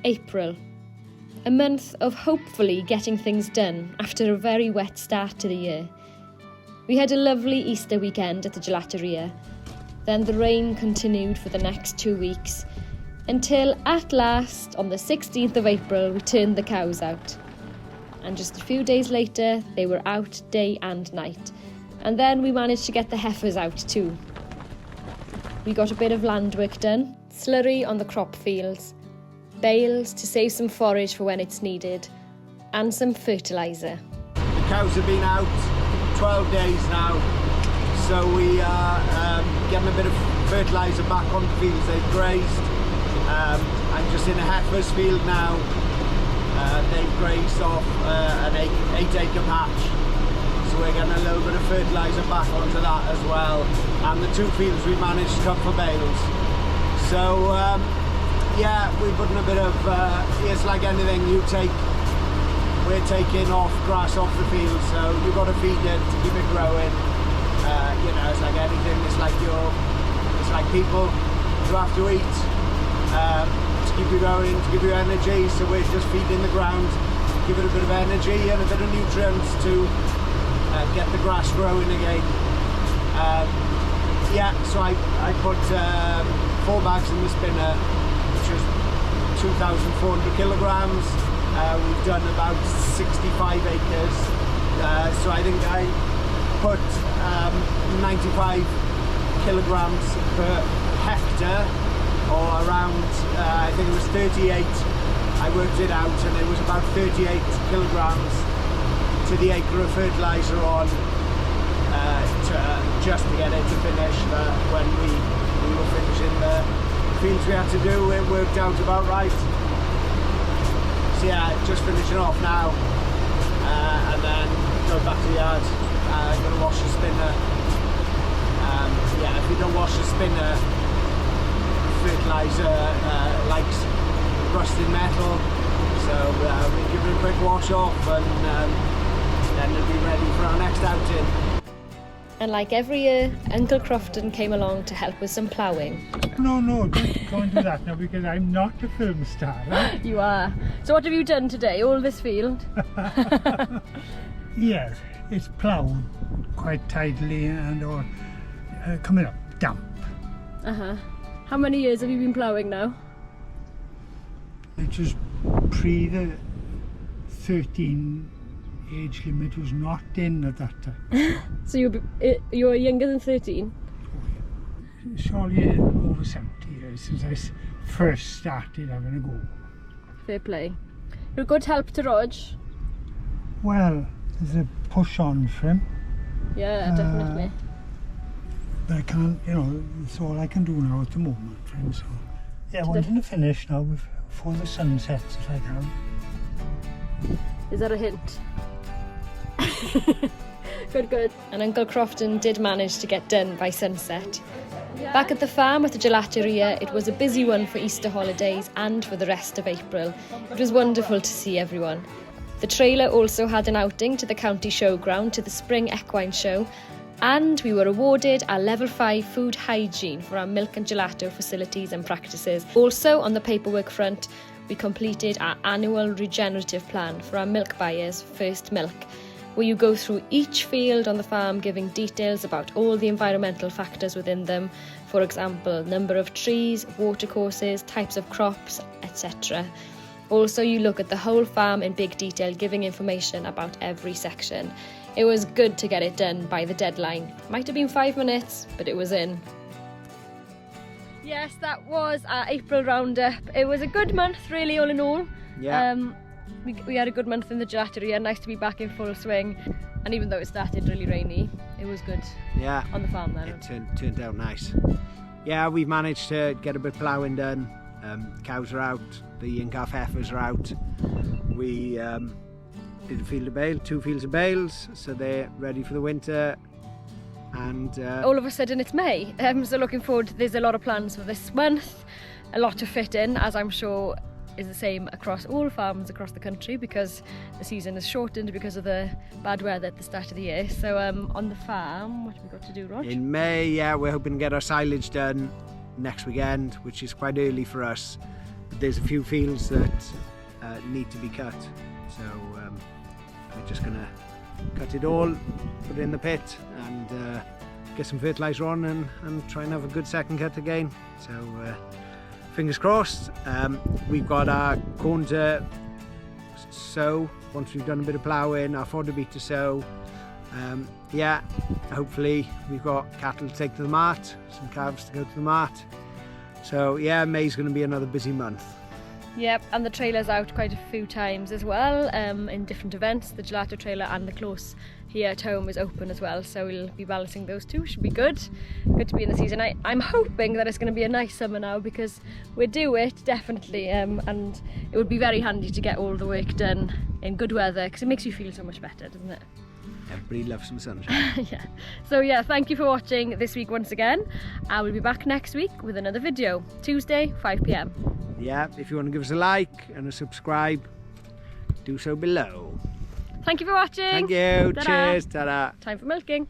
April. A month of hopefully getting things done after a very wet start to the year. We had a lovely Easter weekend at the gelateria. Then the rain continued for the next 2 weeks, until at last, on the 16th of April, we turned the cows out. And just a few days later, they were out day and night. And then we managed to get the heifers out too. We got a bit of land work done, slurry on the crop fields, bales to save some forage for when it's needed, and some fertiliser. The cows have been out 12 days now, so we are getting a bit of fertiliser back on the fields they've grazed. I'm just in a heifer's field now. They've grazed off an 8-acre patch, so we're getting a little bit of fertiliser back onto that as well. And the 2 fields we managed to cut for bales. So yeah, we're putting a bit of, it's like anything we're taking off grass off the field, so you've got to feed it to keep it growing. You know, it's like anything, it's like people, you have to eat to keep you going, to give you energy, so we're just feeding the ground, give it a bit of energy and a bit of nutrients to get the grass growing again. Yeah, so I put 4 bags in the spinner, which is 2,400 kilograms. We've done about 65 acres, so I think I put 95 kilograms per hectare, or around, I think it was 38. I worked it out, and it was about 38 kilograms to the acre of fertiliser on, just to get it to finish. When we were finishing the fields we had to do, it worked out about right. So yeah, just finishing off now, and then go back to the yard. I'm going to wash the spinner. Yeah, if you don't wash the spinner, fertiliser likes rusted metal, so we give it a quick wash off, and then it'll be ready for our next outing. And like every year, Uncle Crofton came along to help with some ploughing. No, don't do that now, because I'm not a film star. Right? You are. So what have you done today? All this field? Yes, it's ploughed quite tidily and all coming up damp. How many years have you been ploughing now? It was pre the 13 age limit was not in at that time. So you're younger than 13? Surely over 70 years since I first started having a go. Fair play. You're a good help to Rog. Well, there's a push on for him. Yeah, definitely. But I can't, you know, it's all I can do now at the moment for him. So yeah, I want him to finish now before the sun sets if I can. Is that a hint? Good. And Uncle Crofton did manage to get done by sunset. Back at the farm at the gelateria, it was a busy one for Easter holidays and for the rest of April. It was wonderful to see everyone. The trailer also had an outing to the county showground to the Spring Equine Show, and we were awarded our Level 5 food hygiene for our milk and gelato facilities and practices. Also on the paperwork front, we completed our annual regenerative plan for our milk buyers, First Milk, where you go through each field on the farm giving details about all the environmental factors within them, for example, number of trees, watercourses, types of crops, etc. Also, you look at the whole farm in big detail, giving information about every section. It was good to get it done by the deadline. Might have been 5 minutes, but it was in. Yes, that was our April roundup. It was a good month, really, all in all. Yeah. We had a good month in the gelateria, nice to be back in full swing. And even though it started really rainy, it was good. Yeah. On the farm then. It turned out nice. Yeah, we've managed to get a bit of ploughing done. Cows are out, the young-calf heifers are out. We did a field of bale, 2 fields of bales, so they're ready for the winter. And all of a sudden it's May, so looking forward. There's a lot of plans for this month, a lot to fit in, as I'm sure is the same across all farms across the country, because the season is shortened because of the bad weather at the start of the year. So on the farm, what have we got to do, Rog? in May, yeah, we're hoping to get our silage done next weekend, which is quite early for us. But there's a few fields that need to be cut, so we're just gonna cut it all, put it in the pit, and get some fertiliser on, and try and have a good second cut again. So fingers crossed. We've got our corn to sow once we've done a bit of ploughing, our fodder beet to sow. Yeah, hopefully we've got cattle to take to the mart, some calves to go to the mart. So yeah, May's going to be another busy month. Yep, and the trailer's out quite a few times as well, in different events. The gelato trailer and the close here at home is open as well, so we'll be balancing those two. Should be good. Good to be in the season. I'm hoping that it's going to be a nice summer now, because we're due it, definitely, and it would be very handy to get all the work done in good weather, because it makes you feel so much better, doesn't it? Everybody loves some sunshine. Yeah. So yeah, thank you for watching this week once again. I will be back next week with another video, Tuesday, 5 PM. Yeah, if you want to give us a like and a subscribe, do so below. Thank you for watching. Thank you. Ta-da. Cheers. Ta-da. Time for milking.